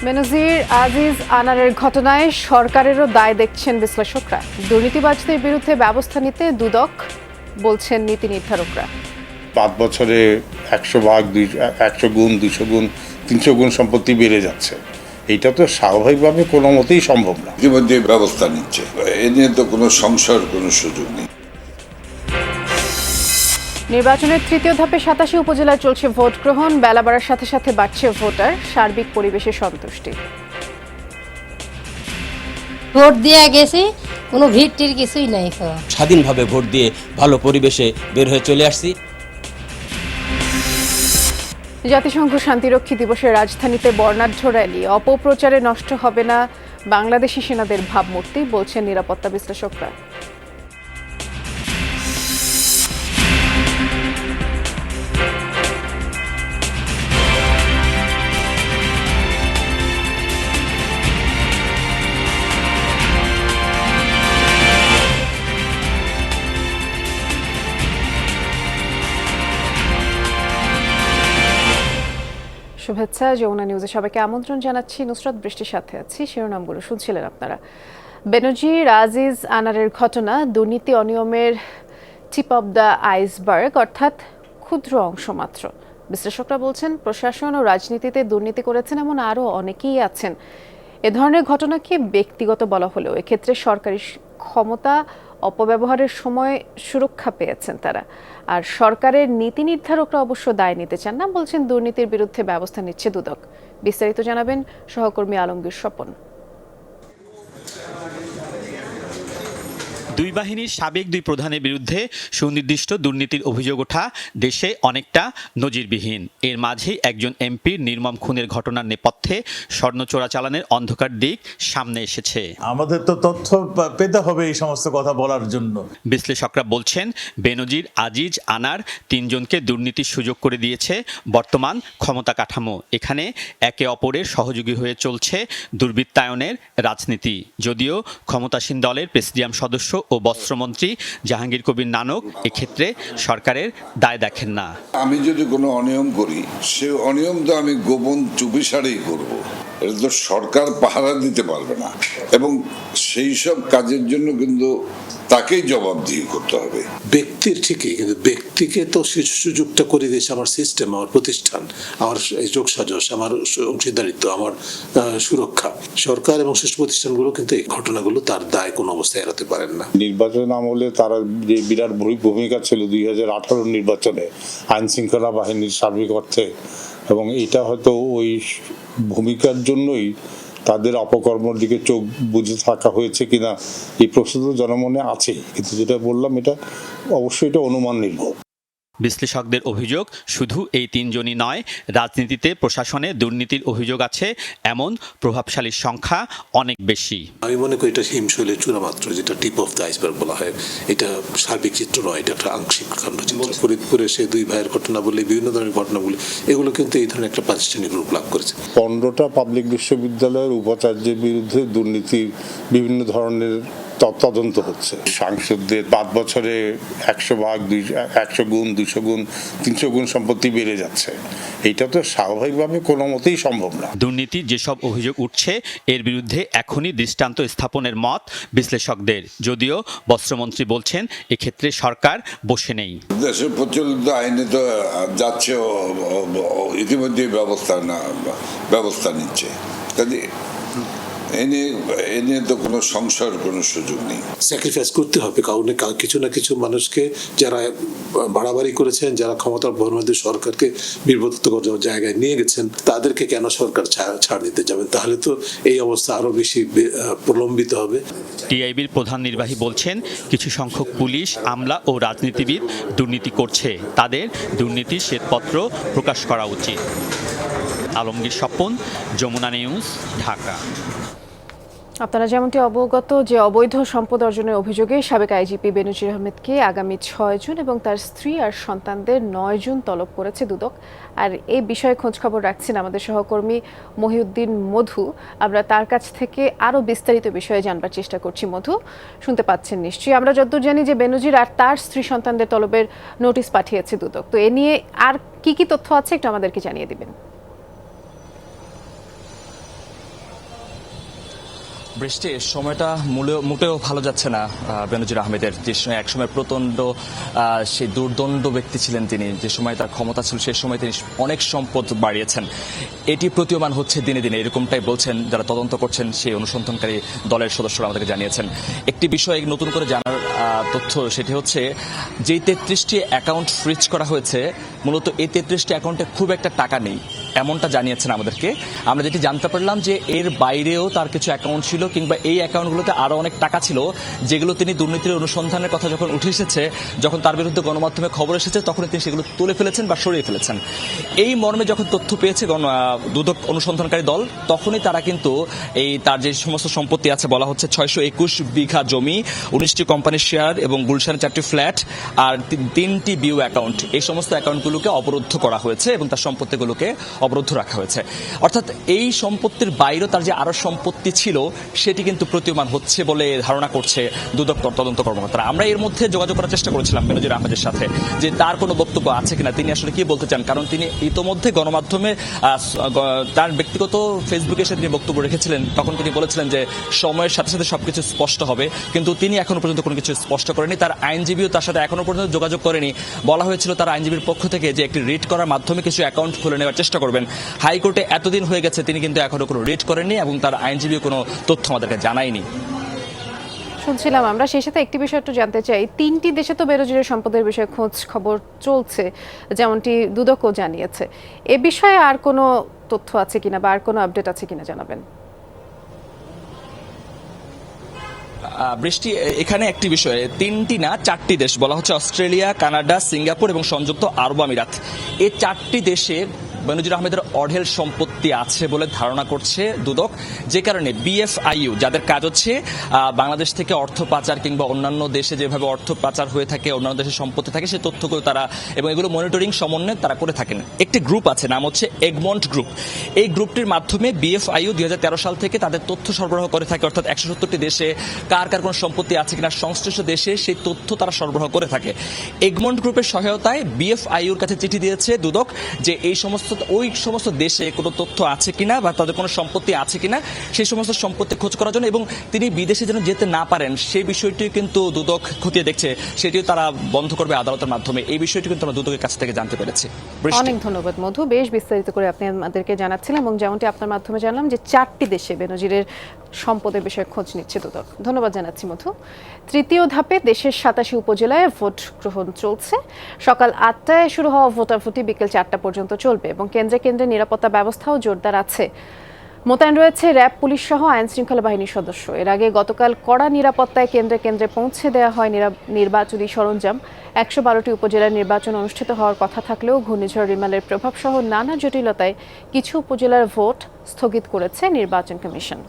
বেনজির আজিজ আনারের ঘটনায় সরকারেরও দায় দেখছেন বিশ্লেষকরা। দুর্নীতিবাজদের বিরুদ্ধে ব্যবস্থা নিতে দুদক, বলছেন নীতি নির্ধারকরা। 5 বছরে 100 ভাগ 100 গুণ 200 গুণ 300 গুণ সম্পত্তি বেড়ে যাচ্ছে। এটা তো স্বাভাবিকভাবে কোনো মতেই সম্ভব না। ইতিমধ্যে ব্যবস্থা নিচ্ছে, এ নিয়ে তো কোনো সংশয়ের কোনো সুযোগ নেই। নির্বাচনের তৃতীয় ধাপে 87 উপজেলায় চলছে ভোট গ্রহণ। বেলা বাড়ার সাথে সাথে বাড়ছে ভোটার, সার্বিক পরিবেশে সন্তুষ্টি। ভোট দিয়ে গেছি, কোনো ভিড় টির কিছুই নাই। স্বাধীনভাবে ভোট দিয়ে ভালো পরিবেশে বের হয়ে চলে আসছি। জাতিসংঘ শান্তিরক্ষী দিবসে রাজধানীতে বর্ণাঢ্য র্যালি। অপপ্রচারে নষ্ট হবে না বাংলাদেশি সেনাদের ভাবমূর্তি, বলছেন নিরাপত্তা বিশ্লেষকরা। শুভেচ্ছা, যমুনা নিউজে সবাইকে আমন্ত্রণ জানাচ্ছি। নুসরাত বৃষ্টির সাথে আছি। শিরোনামগুলো শুনছিলেন আপনারা। বেনজির আজিজ আনারের ঘটনা দুর্নীতি অনিয়মের টিপ অব দ্য আইসবার্গ, অর্থাৎ ক্ষুদ্র অংশ মাত্র। বিশ্লেষকরা বলছেন, প্রশাসন ও রাজনীতিতে দুর্নীতি করেছেন এমন আরও অনেকেই আছেন। এ ধরনের ঘটনাকে ব্যক্তিগত বলা হলেও এক্ষেত্রে সরকারি ক্ষমতা অপব্যবহারের সময় সুরক্ষা পেয়েছেন তারা। আর সরকারের নীতি নির্ধারকরা অবশ্য দায় নিতে চান না, বলছেন দুর্নীতির বিরুদ্ধে ব্যবস্থা নিচ্ছে দুদক। বিস্তারিত জানাবেন সহকর্মী আলমগীর স্বপন। দুই বাহিনীর সাবেক দুই প্রধানের বিরুদ্ধে সুনির্দিষ্ট দুর্নীতির অভিযোগ ওঠা দেশে অনেকটা নজিরবিহীন। এর মাঝেই একজন এমপির নির্মম খুনের ঘটনার নেপথ্যে স্বর্ণ চোরাচালানের অন্ধকার দিক সামনে এসেছে। আমাদের তো তথ্য পেতে হবে এই সমস্ত কথা বলার জন্য। বিশ্লেষকরা বলছেন, বেনজির আজিজ আনার তিনজনকে দুর্নীতির সুযোগ করে দিয়েছে বর্তমান ক্ষমতা কাঠামো। এখানে একে অপরের সহযোগী হয়ে চলছে দুর্বৃত্তায়নের রাজনীতি। যদিও ক্ষমতাসীন দলের প্রেসিডিয়াম সদস্য ও বস্ত্রমন্ত্রী জাহাঙ্গীর কবির নানক এক্ষেত্রে সরকারের দায় দেখেন না। আমি যদি কোনো অনিয়ম করি, সে অনিয়ম তো আমি গোপন চুপিসারেই করব। এটা তো সরকার পাহারা দিতে পারবে না, এবং সেই সব কাজের জন্য কিন্তু তাকেই জবাবদিহি করতে হবে। ব্যক্তির ঠিকই, কিন্তু ব্যক্তিকে তো সুযোগটা করে দিয়েছে আমার সিস্টেম, আমার প্রতিষ্ঠান, আমার যোগসাজশ, আমার অংশীদারিত্ব, আমার সুরক্ষা। সরকার এবং শিশু প্রতিষ্ঠানগুলো কিন্তু এই ঘটনাগুলো তার দায় কোনো অবস্থায় এড়াতে পারেন না। নির্বাচন আমলে তারা যে বিরাট ভূমিকা ছিল 2018 নির্বাচনে আইন শৃঙ্খলা বাহিনীর সার্বিক অর্থে, এবং এটা হয়তো ওই ভূমিকার জন্যই তাদের অপকর্মের দিকে চোখ বুঝে থাকা হয়েছে কিনা এই প্রশ্ন তো জনমনে আছে, কিন্তু যেটা বললাম এটা অবশ্যই এটা অনুমান নির্ভর। বিশ্লেষকদের অভিযোগ, শুধু এই তিনজনই নয়, রাজনীতিতে প্রশাসনে দুর্নীতির অভিযোগ আছে এমন প্রভাবশালীর সংখ্যা অনেক বেশি। আমি মনে করি এটা হিমশৈলের চূড়ামাত্র, যেটা টিপ অফ দ্য আইসবার্গ বলা হয়। এটা সার্বিক চিত্র নয়, এটা একটা আংশিক খণ্ডচিত্র। ফরিদপুরে সে দুই ভাইয়ের ঘটনা বলে, বিভিন্ন ধরনের ঘটনাগুলি, এগুলো কিন্তু এই ধরনের একটা প্রাতিষ্ঠানিক রূপ লাভ করেছে। 15টা পাবলিক বিশ্ববিদ্যালয়ের উপাচার্যের বিরুদ্ধে দুর্নীতির বিভিন্ন ধরনের তদন্ত হচ্ছে। সাংসদদের 5 বছরে 100 ভাগ 100 গুণ 200 গুণ 300 গুণ সম্পত্তি বেড়ে যাচ্ছে। এটা তো স্বাভাবিকভাবে কোনো মতেই সম্ভব না। দুর্নীতির যেসব অভিযোগ উঠছে এর বিরুদ্ধে এখনই দৃষ্টান্ত স্থাপনের মত বিশ্লেষকদের। যদিও বস্ত্রমন্ত্রী বলছেন, এক্ষেত্রে সরকার বসে নেই। দেশের প্রচলিত আইনে তো যাচ্ছে, ইতিমধ্যে ব্যবস্থা নিচ্ছে। কাজে এ নিয়ে তো কোনো সংশয়ের কোনো সুযোগ নেই। স্যাক্রিফাইস করতে হবে কারণ কিছু না কিছু মানুষকে, যারা বাড়াবাড়ি করেছেন, যারা ক্ষমতার বর্ণাঢ্য সরকারকে বিব্রত জায়গায় নিয়ে গেছেন, তাদেরকে কেন সরকার ছাড় দিতে যাবে? তাহলে তো এই অবস্থা আরো বেশি প্রলম্বিত হবে। টিআইবির প্রধান নির্বাহী বলছেন, কিছু সংখ্যক পুলিশ, আমলা ও রাজনীতিবিদ দুর্নীতি করছে, তাদের দুর্নীতির শ্বেতপত্র প্রকাশ করা উচিত। আলমগীর স্বপন, যমুনা নিউজ, ঢাকা। আপনারা যেমনটি অবগত যে অবৈধ সম্পদ অর্জনের অভিযোগে সাবেক আইজিপি বেনজির আহমেদকে আগামী 6 জুন এবং তার স্ত্রী আর সন্তানদের 9 জুন তলব করেছে দুদক। আর এই বিষয়ে খোঁজখবর রাখছেন আমাদের সহকর্মী মহিউদ্দিন মধু। আমরা তার কাছ থেকে আরও বিস্তারিত বিষয়ে জানবার চেষ্টা করছি। মধু, শুনতে পাচ্ছেন নিশ্চয়ই। আমরা যতদূর জানি যে বেনজির আর তার স্ত্রী সন্তানদের তলবের নোটিশ পাঠিয়েছে দুদক। তো এ নিয়ে আর কি তথ্য আছে একটু আমাদেরকে জানিয়ে দিবেন। বৃষ্টি সময়টা মোটেও ভালো যাচ্ছে না বেনজির আহমেদের। যে একসময় প্রচণ্ড সেই দুর্দণ্ড ব্যক্তি ছিলেন তিনি, যে সময় তার ক্ষমতা ছিল সেই সময় তিনি অনেক সম্পদ বাড়িয়েছেন, এটি প্রতীয়মান হচ্ছে দিনে দিনে, এরকমটাই বলছেন যারা তদন্ত করছেন সেই অনুসন্ধানকারী দলের সদস্যরা আমাদেরকে জানিয়েছেন। একটি বিষয় নতুন করে জানার তথ্য, সেটি হচ্ছে যেই 33টি অ্যাকাউন্ট ফ্রিজ করা হয়েছে, মূলত এই 33টি অ্যাকাউন্টে খুব একটা টাকা নেই এমনটা জানিয়েছেন আমাদেরকে। আমরা যেটি জানতে পারলাম যে এর বাইরেও তার কিছু অ্যাকাউন্ট ছিল, কিংবা এই অ্যাকাউন্টগুলোতে আরও অনেক টাকা ছিল যেগুলো তিনি দুর্নীতির অনুসন্ধানের কথা যখন উঠে এসেছে, যখন তার বিরুদ্ধে গণমাধ্যমে খবর এসেছে, তখন তিনি সেগুলো তুলে ফেলেছেন বা সরিয়ে ফেলেছেন। এই মর্মে যখন তথ্য পেয়েছে দুদক অনুসন্ধানকারী দল, তখনই তারা কিন্তু এই তার যে সমস্ত সম্পত্তি আছে, বলা হচ্ছে 621 বিঘা জমি, 19টি কোম্পানির শেয়ার এবং গুলশানের 4টি ফ্ল্যাট আর 3টি বিউ অ্যাকাউন্ট, এই সমস্ত অ্যাকাউন্টগুলোকে অবরুদ্ধ করা হয়েছে এবং তার সম্পত্তিগুলোকে অবরুদ্ধ রাখা হয়েছে। অর্থাৎ এই সম্পত্তির বাইরেও তার যে আরো সম্পত্তি ছিল সেটি কিন্তু প্রতীয়মান হচ্ছে বলে ধারণা করছে দুদক তদন্ত কর্মকর্তারা। আমরা এর মধ্যে যোগাযোগ করার চেষ্টা করেছিলাম বেনজির আহমেদের সাথে, যে তার কোনো বক্তব্য আছে কিনা, তিনি আসলে কি বলতে চান, কারণ তিনি ইতোমধ্যে গণমাধ্যমে তার ব্যক্তিগত ফেসবুকে এসে তিনি বক্তব্য রেখেছিলেন। তখন তিনি বলেছিলেন যে সময়ের সাথে সাথে সবকিছু স্পষ্ট হবে, কিন্তু তিনি এখনো পর্যন্ত কোনো কিছু স্পষ্ট করেনি। তার আইনজীবীও তার সাথে এখনো পর্যন্ত যোগাযোগ করেনি। বলা হয়েছিল তার আইনজীবীর পক্ষ থেকে যে একটি রিট করার মাধ্যমে কিছু অ্যাকাউন্ট খুলে নেওয়ার চেষ্টা করবেন। হাইকোর্টে এতদিন হয়ে গেছে, তিনি কিন্তু এখনো কোনো রিট করেননি এবং তার আইনজীবী কোনো তথ্য আমাদেরকে জানায়নি। শুনছিলাম আমরা। সেই সাথে একটি বিষয় একটু জানতে চাই, 3টি দেশে তো বেনজিরের সম্পদের বিষয়ে খোঁজ খবর চলছে, যেমনটি দুদকও জানিয়েছে। এ বিষয়ে আর কোনো তথ্য আছে কিনা বা আর কোনো আপডেট আছে কিনা জানাবেন। বৃষ্টি, এখানে একটি বিষয়, 3টি না 4টি দেশ বলা হচ্ছে, অস্ট্রেলিয়া, কানাডা, সিঙ্গাপুর এবং সংযুক্ত আরব আমিরাত। এই 4টি দেশে বেনজির আহমেদের অঢেল সম্পত্তি আছে বলে ধারণা করছে দুদক, যে কারণে বিএফআইইউ, যাদের কাজ হচ্ছে বাংলাদেশ থেকে অর্থ পাচার কিংবা অন্যান্য দেশে যেভাবে অর্থ পাচার হয়ে থাকে, অন্যান্য দেশের সম্পত্তি থাকে, সেই তথ্যগুলো তারা এবং এগুলো মনিটরিং সমন্বয় তারা করে থাকেন। একটি গ্রুপ আছে, নাম হচ্ছে এগমন্ট গ্রুপ। এই গ্রুপটির মাধ্যমে বিএফআইইউ 2013 সাল থেকে তাদের তথ্য সরবরাহ করে থাকে, অর্থাৎ 170টি দেশে কার কার কোন সম্পত্তি আছে কিনা সংশ্লিষ্ট দেশে সেই তথ্য তারা সরবরাহ করে থাকে। এগমন্ট গ্রুপের সহায়তায় বিএফআইইউর কাছে চিঠি দিয়েছে দুদক যে ওই সমস্ত দেশে কোনো তথ্য আছে কিনা বা তাদের কোনো সম্পত্তি আছে কিনা সেই সমস্ত সম্পত্তি খোঁজ করার জন্য, এবং তিনি বিদেশে যেন যেতে না পারেন সেই বিষয়টিও কিন্তু দুদক খতিয়ে দেখছে, সেটিও তারা বন্ধ করবে আদালতের মাধ্যমে। এই বিষয়টি কিন্তু আমরা দুদকের কাছ থেকে জানতে পেরেছি। অনেক ধন্যবাদ মধু, বেশ বিস্তারিত করে আপনি আমাদেরকে জানাচ্ছিলেন এবং যেমনটি আপনার মাধ্যমে জানলাম যে 4টি দেশে বেনজিরের সম্পদের বিষয়ে খোঁজ নিচ্ছে দুদক। ধন্যবাদ জানাচ্ছি মধু। তৃতীয় ধাপে দেশের 87 উপজেলায় ভোট গ্রহণ চলছে। সকাল 8টায় শুরু হওয়া ভোটাভুটি বিকেল 4টা পর্যন্ত চলবে এবং কেন্দ্রে কেন্দ্রে নিরাপত্তা ব্যবস্থাও জোরদার আছে। মোতায়েন রয়েছে র্যাব, পুলিশ সহ আইন শৃঙ্খলা বাহিনীর সদস্য। এর আগে গতকাল কড়া নিরাপত্তায় কেন্দ্রে কেন্দ্রে পৌঁছে দেওয়া হয় নির্বাচনী সরঞ্জাম। 112টি উপজেলার নির্বাচন অনুষ্ঠিত হওয়ার কথা থাকলেও ঘূর্ণিঝড় রিমালের প্রভাব সহ নানা জটিলতায় কিছু উপজেলার ভোট স্থগিত করেছে নির্বাচন কমিশন।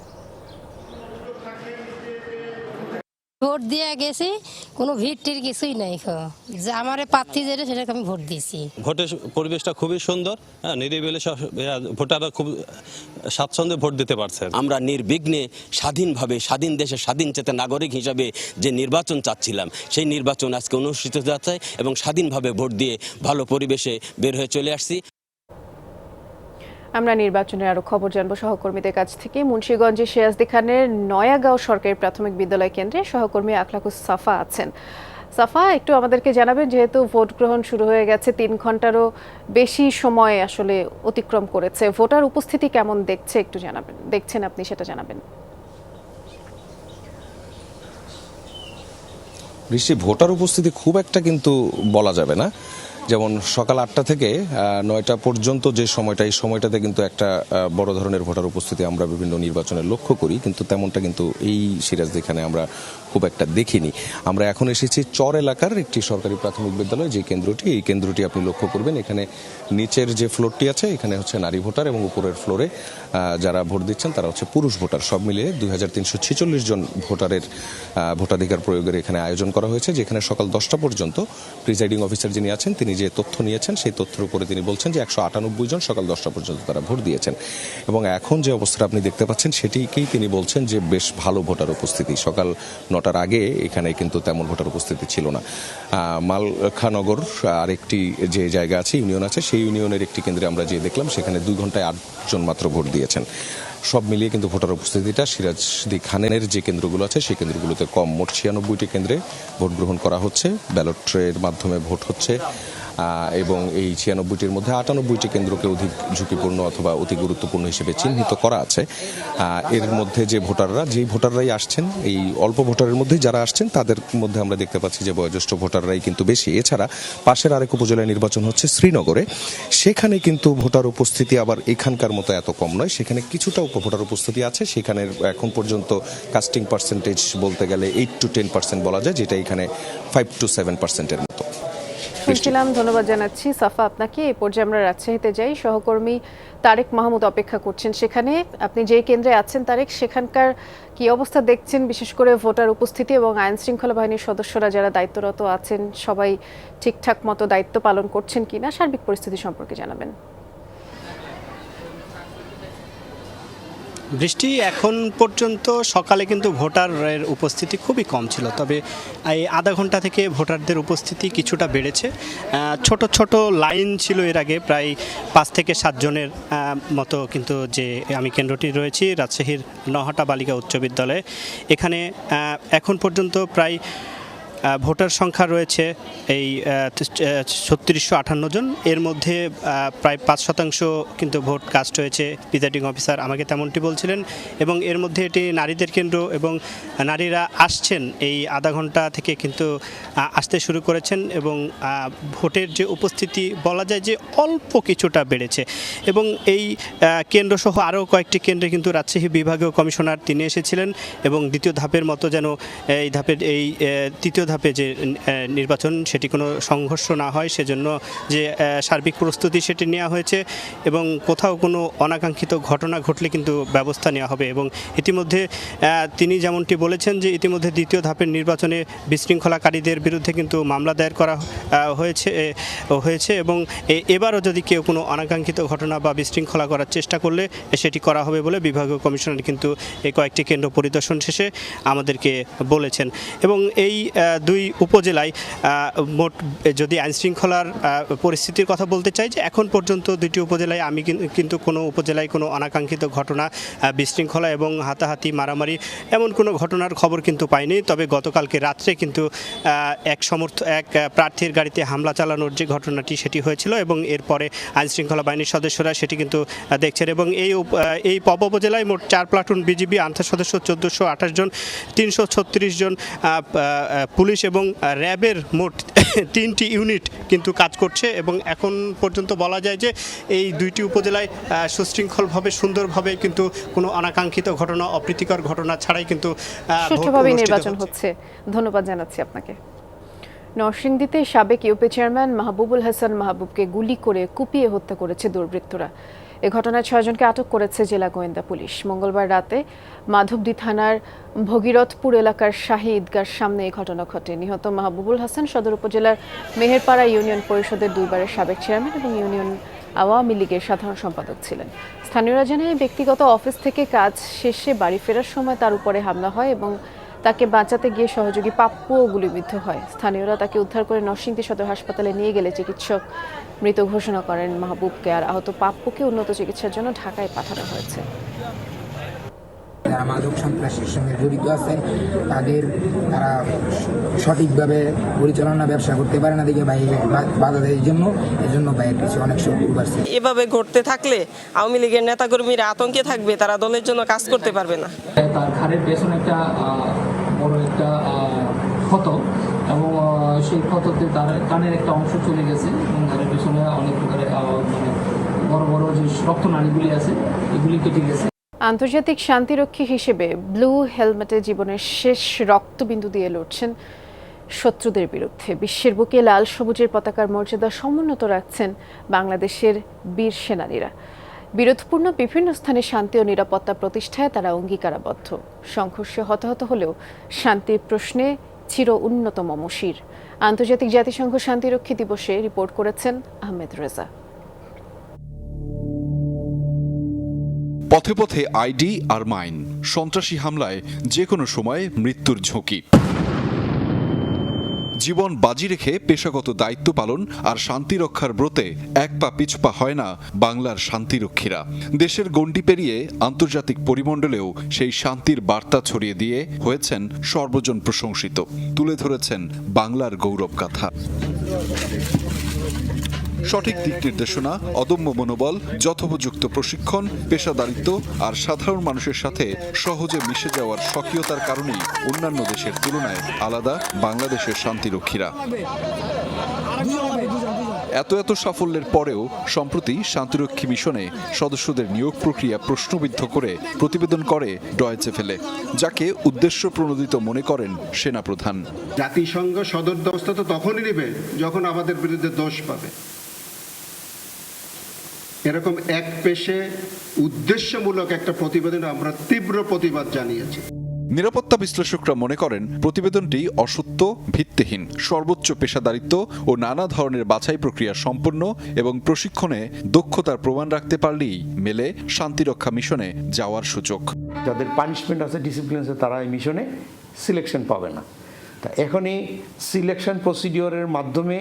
ভোট দিয়ে গেছি, কোনো ভিড় টির কিছুই নাই, যে আমার প্রার্থী যেটা সেটাকে আমি ভোট দিয়েছি। ভোটের পরিবেশটা খুবই সুন্দর, নিরিবিলি, ভোটাররা খুব স্বাচ্ছন্দ্যে ভোট দিতে পারছে। আমরা নির্বিঘ্নে স্বাধীনভাবে স্বাধীন দেশের স্বাধীন চেতা নাগরিক হিসাবে যে নির্বাচন চাচ্ছিলাম সেই নির্বাচন আজকে অনুষ্ঠিত যাচ্ছে এবং স্বাধীনভাবে ভোট দিয়ে ভালো পরিবেশে বের হয়ে চলে আসছি। আমরা নির্বাচনের আরো খবর জানবো সহকর্মীদের কাছ থেকে। মুন্সিগঞ্জের সিরাজদি খানের নয়াগাঁও সরকারি প্রাথমিক বিদ্যালয় কেন্দ্রে সহকর্মী আখলাকুস সাফা আছেন। সাফা, একটু আমাদেরকে জানাবেন, যেহেতু ভোট গ্রহণ শুরু হয়ে গেছে, 3 ঘন্টারও বেশি সময় আসলে অতিক্রম করেছে, ভোটার উপস্থিতি কেমন দেখছেন আপনি সেটা জানাবেন। বৃষ্টি, ভোটার উপস্থিতি খুব একটা কিন্তু বলা যাবে না। যেমন সকাল 8টা থেকে 9টা পর্যন্ত যে সময়টা, এই সময়টাতে কিন্তু একটা বড় ধরনের ভোটার উপস্থিতি আমরা বিভিন্ন নির্বাচনে লক্ষ্য করি, কিন্তু তেমনটা কিন্তু এই সিরাজদি খানে আমরা খুব একটা দেখিনি। আমরা এখন এসেছি চর এলাকার একটি সরকারি প্রাথমিক বিদ্যালয়, যে কেন্দ্রটি, এই কেন্দ্রটি আপনি লক্ষ্য করবেন, এখানে নিচের যে ফ্লোরটি আছে এখানে হচ্ছে নারী ভোটার এবং উপরের ফ্লোরে যারা ভোট দিচ্ছেন তারা হচ্ছে পুরুষ ভোটার। সব মিলিয়ে 2346 জন ভোটারের ভোটাধিকার প্রয়োগের এখানে আয়োজন করা হয়েছে, যেখানে সকাল 10টা পর্যন্ত প্রিজাইডিং অফিসার যিনি আছেন তিনি যে তথ্য নিয়েছেন সেই তথ্যের উপরে তিনি বলছেন যে 198 জন সকাল 10টা পর্যন্ত তারা ভোট দিয়েছেন এবং এখন যে অবস্থাটা আপনি দেখতে পাচ্ছেন সেটিকেই তিনি বলছেন যে বেশ ভালো ভোটার উপস্থিতি। সকাল 9টার আগে এখানে কিন্তু তেমন ভোটার উপস্থিতি ছিল না। মালখানগর আরেকটি যে জায়গা আছে, ইউনিয়ন আছে, সেই ইউনিয়নের একটি কেন্দ্রে আমরা যে দেখলাম সেখানে 2 ঘন্টায় 8 জন মাত্র ভোট দিয়েছেন। সব মিলিয়ে কিন্তু ভোটার উপস্থিতিটা সিরাজদি খানের যে কেন্দ্রগুলো আছে সেই কেন্দ্রগুলোতে কম। মোট 96টি কেন্দ্রে ভোট গ্রহণ করা হচ্ছে, ব্যালটের মাধ্যমে ভোট হচ্ছে এবং এই 96টির মধ্যে 98টি কেন্দ্রকে অধিক ঝুঁকিপূর্ণ অথবা অতি গুরুত্বপূর্ণ হিসেবে চিহ্নিত করা আছে। এর মধ্যে যে ভোটাররাই আসছেন, এই অল্প ভোটারের মধ্যে যারা আসছেন তাদের মধ্যে আমরা দেখতে পাচ্ছি যে বয়োজ্যেষ্ঠ ভোটাররাই কিন্তু বেশি। এছাড়া পাশের আরেক উপজেলায় নির্বাচন হচ্ছে শ্রীনগরে, সেখানে কিন্তু ভোটার উপস্থিতি আবার এখানকার মতো এত কম নয়, সেখানে কিছুটা ভোটার উপস্থিতি আছে। সেখানে এখন পর্যন্ত কাস্টিং পার্সেন্টেজ বলতে গেলে 8 to 10% বলা যায়, যেটা এখানে 5 to 7%-এর মতো। শুনছিলাম, ধন্যবাদ জানাচ্ছি সাফা আপনাকে। এই পর্যায়ে আমরা রাজশাহীতে যাই। সহকর্মী তারেক মাহমুদ অপেক্ষা করছেন সেখানে। আপনি যে কেন্দ্রে আছেন তারেক, সেখানকার কি অবস্থা দেখছেন, বিশেষ করে ভোটার উপস্থিতি এবং আইন শৃঙ্খলা বাহিনীর সদস্যরা যারা দায়িত্বরত আছেন সবাই ঠিকঠাক মতো দায়িত্ব পালন করছেন কিনা, সার্বিক পরিস্থিতি সম্পর্কে জানাবেন। বৃষ্টি, এখন পর্যন্ত সকালে কিন্তু ভোটারের উপস্থিতি খুবই কম ছিল, তবে এই আধা ঘন্টা থেকে ভোটারদের উপস্থিতি কিছুটা বেড়েছে। ছোট ছোট লাইন ছিল এর আগে, প্রায় 5 থেকে 7 জনের মতো, কিন্তু যে আমি কেন্দ্রটি রয়েছি রাজশাহীর নহাটা বালিকা উচ্চ বিদ্যালয়ে, এখানে এখন পর্যন্ত প্রায় ভোটার সংখ্যা রয়েছে এই 3658 জন। এর মধ্যে প্রায় 5% কিন্তু ভোট কাস্ট হয়েছে, প্রিজাইডিং অফিসার আমাকে তেমনটি বলছিলেন। এবং এর মধ্যে এটি নারীদের কেন্দ্র এবং নারীরা আসছেন এই আধা ঘন্টা থেকে কিন্তু আসতে শুরু করেছেন এবং ভোটের যে উপস্থিতি বলা যায় যে অল্প কিছুটা বেড়েছে। এবং এই কেন্দ্রসহ আরও কয়েকটি কেন্দ্রে কিন্তু রাজশাহী বিভাগীয় কমিশনার তিনি এসেছিলেন এবং দ্বিতীয় ধাপের মতো যেন এই ধাপের এই তৃতীয় ধাপে যে নির্বাচন সেটি কোনো সংঘর্ষ না হয় সেজন্য যে সার্বিক প্রস্তুতি সেটি নেওয়া হয়েছে এবং কোথাও কোনো অনাকাঙ্ক্ষিত ঘটনা ঘটলে কিন্তু ব্যবস্থা নেওয়া হবে। এবং ইতিমধ্যে তিনি যেমনটি বলেছেন যে ইতিমধ্যে দ্বিতীয় ধাপের নির্বাচনে বিশৃঙ্খলাকারীদের বিরুদ্ধে কিন্তু মামলা দায়ের করা হয়েছে এবং এবারও যদি কেউ কোনো অনাকাঙ্ক্ষিত ঘটনা বা বিশৃঙ্খলা করার চেষ্টা করলে সেটি করা হবে বলে বিভাগীয় কমিশনার কিন্তু এই কয়েকটি কেন্দ্র পরিদর্শন শেষে আমাদেরকে বলেছেন। এবং এই 2 উপজেলায় মোট যদি আইনশৃঙ্খলার পরিস্থিতির কথা বলতে চাই যে এখন পর্যন্ত 2টি উপজেলায় আমি কিন্তু কোনো উপজেলায় কোনো অনাকাঙ্ক্ষিত ঘটনা, বিশৃঙ্খলা এবং হাতাহাতি মারামারি এমন কোনো ঘটনার খবর কিন্তু পাইনি। তবে গতকালকে রাত্রে কিন্তু এক প্রার্থীর গাড়িতে হামলা চালানোর যে ঘটনাটি সেটি হয়েছিল এবং এরপরে আইনশৃঙ্খলা বাহিনীর সদস্যরা সেটি কিন্তু দেখছেন। এবং এই পব উপজেলায় মোট 4 প্লাটুন বিজিবি, আনসার সদস্য 1428 জন, 336 জন পুলিশ এবং র্যাবের মোট 3টি ইউনিট কিন্তু কাজ করছে। এবং এখন পর্যন্ত বলা যায় যে এই 2টি উপজেলায় সুশৃঙ্খলভাবে সুন্দরভাবে কিন্তু কোনো অনাকাঙ্ক্ষিত ঘটনা, অপ্রীতিকর ঘটনা ছাড়াই কিন্তু সুষ্ঠুভাবে নির্বাচন হচ্ছে। ধন্যবাদ জানাচ্ছি আপনাকে। নরসিংদীতে সাবেক ইউপি চেয়ারম্যান মাহবুবুল হাসান মাহবুবকে গুলি করে কুপিয়ে হত্যা করেছে দুর্বৃত্তরা। এ ঘটনায় 6 জনকে আটক করেছে জেলা গোয়েন্দা পুলিশ। মঙ্গলবার রাতে মাধবদী থানার ভগীরথপুর এলাকার শাহী ঈদগার সামনে এই ঘটনা ঘটে। নিহত মাহবুবুল হাসান সদর উপজেলার মেহেরপাড়া ইউনিয়ন পরিষদের 2 বারের সাবেক চেয়ারম্যান এবং ইউনিয়ন আওয়ামী লীগের সাধারণ সম্পাদক ছিলেন। স্থানীয়রা জানায় ব্যক্তিগত অফিস থেকে কাজ শেষে বাড়ি ফেরার সময় তার উপরে হামলা হয় এবং তাকে বাঁচাতে গিয়ে সহযোগী পাপ্পুও গুলিবিদ্ধ হয়। স্থানীয়রা তাকে উদ্ধার করে নরসিংদী সদর হাসপাতালে নিয়ে গেলে চিকিৎসক মৃত ঘোষণা করেন মাহবুবকে, আর আহত পাপ্পুকে উন্নত চিকিৎসার জন্য ঢাকায় পাঠানো হয়েছে। যারা মাদক সন্ত্রাসের সঙ্গে জড়িত আছে তারা সঠিকভাবে পরিচালনা ব্যবসা করতে পারে না দেখে ভাই বাধা দেয়, এজন্য ভাইয়ের কিছু অনেক শত্রু বাড়ছে। এভাবে ঘটতে থাকলে আওয়ামী লীগের নেতাকর্মীরা আতঙ্কে থাকবে, তারা দলের জন্য কাজ করতে পারবে না। তার ঘাড়ের পেছনে একটা বড় একটা ক্ষত এবং সেই ক্ষততে তার কানের একটা অংশ চলে গেছে এবং ঘাড়ের পেছনে অনেক মানে বড় বড় যে রক্তনালীগুলি আছে এগুলি কেটে গেছে। আন্তর্জাতিক শান্তিরক্ষী হিসেবে ব্লু হেলমেটে জীবনের শেষ রক্তবিন্দু দিয়ে লড়ছেন শত্রুদের বিরুদ্ধে। বিশ্বের বুকে লাল সবুজের পতাকার মর্যাদা সমুন্নত রাখছেন বাংলাদেশের বীর সেনানীরা। বিরোধপূর্ণ বিভিন্ন স্থানে শান্তি ও নিরাপত্তা প্রতিষ্ঠায় তারা অঙ্গীকারাবদ্ধ। সংঘর্ষে হতাহত হলেও শান্তির প্রশ্নে চির উন্নতম মশির। আন্তর্জাতিক জাতিসংঘ শান্তিরক্ষী দিবসে রিপোর্ট করেছেন আহমেদ রেজা। পথে পথে আইডি আর মাইন, সন্ত্রাসী হামলায় যে কোনো সময় মৃত্যুর ঝুঁকি। জীবন বাজি রেখে পেশাগত দায়িত্ব পালন আর শান্তি রক্ষার ব্রতে এক পা পিছপা হয় না বাংলার শান্তিরক্ষীরা। দেশের গণ্ডি পেরিয়ে আন্তর্জাতিক পরিমণ্ডলেও সেই শান্তির বার্তা ছড়িয়ে দিয়ে হয়েছেন সর্বজন প্রশংসিত, তুলে ধরেছেন বাংলার গৌরবগাথা। সঠিক দিক নির্দেশনা, অদম্য মনোবল, যথোপযুক্ত প্রশিক্ষণ, পেশাদারিত্ব আর সাধারণ মানুষের সাথে সহজে মিশে যাওয়ার স্বকীয়তার কারণেই অন্যান্য দেশের তুলনায় আলাদা বাংলাদেশের শান্তিরক্ষীরা। এত সাফল্যের পরেও সম্প্রতি শান্তিরক্ষী মিশনে সদস্যদের নিয়োগ প্রক্রিয়া প্রশ্নবিদ্ধ করে প্রতিবেদন করে ডয়েচে ভেলে, যাকে উদ্দেশ্য প্রণোদিত মনে করেন সেনাপ্রধান। জাতিসংঘ সদর দস্তা তো তখনই নেবে যখন আমাদের বিরুদ্ধে দোষ পাবে। এরকম এক পেশে উদ্দেশ্যমূলক একটা প্রতিবেদন আমরা তীব্র প্রতিবাদ জানিয়েছি। নিরাপত্তা বিশ্লেষকরা মনে করেন প্রতিবেদনটি অসত্য, ভিত্তিহীন, সর্বোচ্চ পেশাদারিত্ব ও নানা ধরনের বাছাই প্রক্রিয়া সম্পন্ন এবং প্রশিক্ষণে দক্ষতার প্রমাণ রাখতে পারলেই মেলে শান্তিরক্ষা মিশনে যাওয়ার সুযোগ। যাদের পানিশমেন্ট আছে, ডিসিপ্লিন আছে, তারা এই মিশনে সিলেকশন পাবে না। তা এখনই সিলেকশন প্রসিডিওরের মাধ্যমে,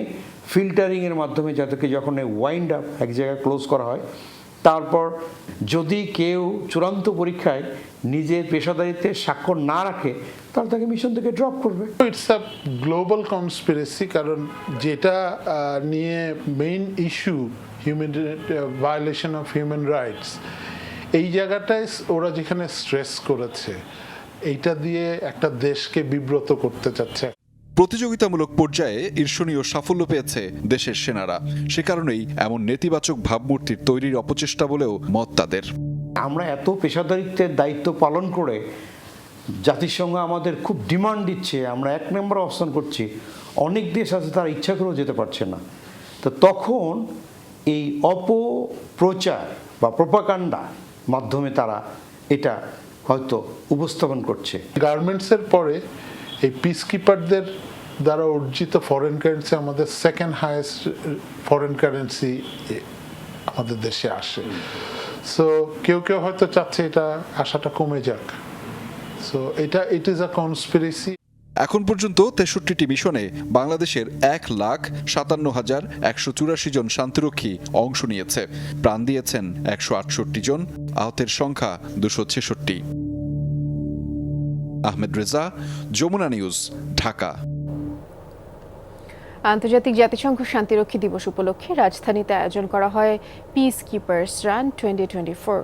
ফিল্টারিংয়ের মাধ্যমে যাদেরকে যখন ওয়াইন্ড আপ এক জায়গায় ক্লোজ করা হয়, তারপর যদি কেউ চূড়ান্ত পরীক্ষায় নিজের পেশাদারিত্বের স্বাক্ষর না রাখে তাহলে তাকে মিশন থেকে ড্রপ করবে। ইটস আ গ্লোবাল কনস্পিরেসি, কারণ যেটা নিয়ে main issue violation of human rights, এই জায়গাটায় ওরা যেখানে স্ট্রেস করেছে, এইটা দিয়ে একটা দেশকে বিব্রত করতে চাচ্ছে। প্রতিযোগিতামূলক পর্যায়ে ঈর্ষণীয় সাফল্য পেয়েছে দেশের সেনারা, সে কারণেই এমন নেতিবাচক ভাবমূর্তির তৈরির অপচেষ্টা বলেও মত তাদের। আমরা এত পেশাদারিত্বের দায়িত্ব পালন করে জাতিসংঘ আমাদের খুব ডিমান্ড দিচ্ছে, আমরা 1 নম্বর অবস্থান করছি, অনেক দেশ আছে তারা ইচ্ছা করেও যেতে পারছে না। তো তখন এই অপপ্রচার বা প্রোপাগান্ডা মাধ্যমে তারা এটা হয়তো উপস্থাপন করছে। গার্মেন্টসের পরে এই পিস কিপারদের দ্বারা অর্জিত ফরেন কারেন্সি আমাদের সেকেন্ড হাইয়েস্ট ফরেন কারেন্সি আমাদের দেশে আসে। সো কেউ হয়তো চাচ্ছে এটা আশাটা কমে যাক। So it is a conspiracy. এখন পর্যন্ত 63টি মিশনে বাংলাদেশের 1,57,184 জন শান্তিরক্ষী অংশ নিয়েছে। প্রাণ দিয়েছেন 168 জন, আহতের সংখ্যা 266। আহমেদ রেজা, যমুনা নিউজ, ঢাকা। আন্তর্জাতিক জাতিসংঘ শান্তিরক্ষী দিবস উপলক্ষে রাজধানীতে আয়োজন করা হয় পিস কিপার্স রান 2024।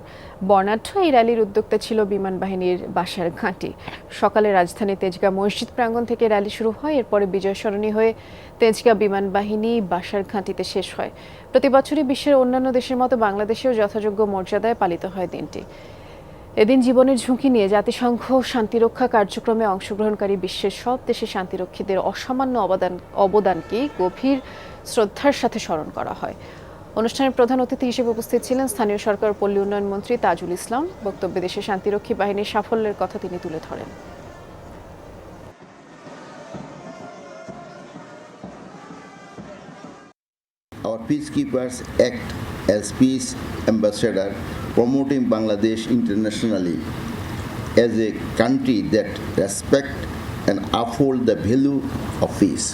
বর্ণাঢ্য এই র্যালির উদ্যোক্তা ছিল বিমান বাহিনীর বাসার ঘাঁটি। সকালে রাজধানী তেজগাঁ মসজিদ প্রাঙ্গণ থেকে র্যালি শুরু হয়, এরপরে বিজয় সরণি হয়ে তেজগাঁ বিমান বাহিনী বাসার ঘাঁটিতে শেষ হয়। প্রতি বছরই বিশ্বের অন্যান্য দেশের মতো বাংলাদেশেও যথাযোগ্য মর্যাদায় পালিত হয় দিনটি। এদিন জীবনের ঝুঁকি নিয়ে জাতিসংঘ শান্তিরক্ষা কার্যক্রমে অংশগ্রহণকারী বিশ্বের সব দেশে শান্তিরক্ষীদের অসামান্য অবদানকে গভীর শ্রদ্ধার সাথে স্মরণ করা হয়। অনুষ্ঠানের প্রধান অতিথি হিসেবে উপস্থিত ছিলেন স্থানীয় সরকার ও পল্লী উন্নয়ন মন্ত্রী তাজুল ইসলাম। বক্তব্যে দেশের শান্তিরক্ষী বাহিনীর সাফল্যের কথা তিনি তুলে ধরেন। Our peacekeepers act as peace ambassador, promoting Bangladesh internationally as a country that respects and upholds the value of peace.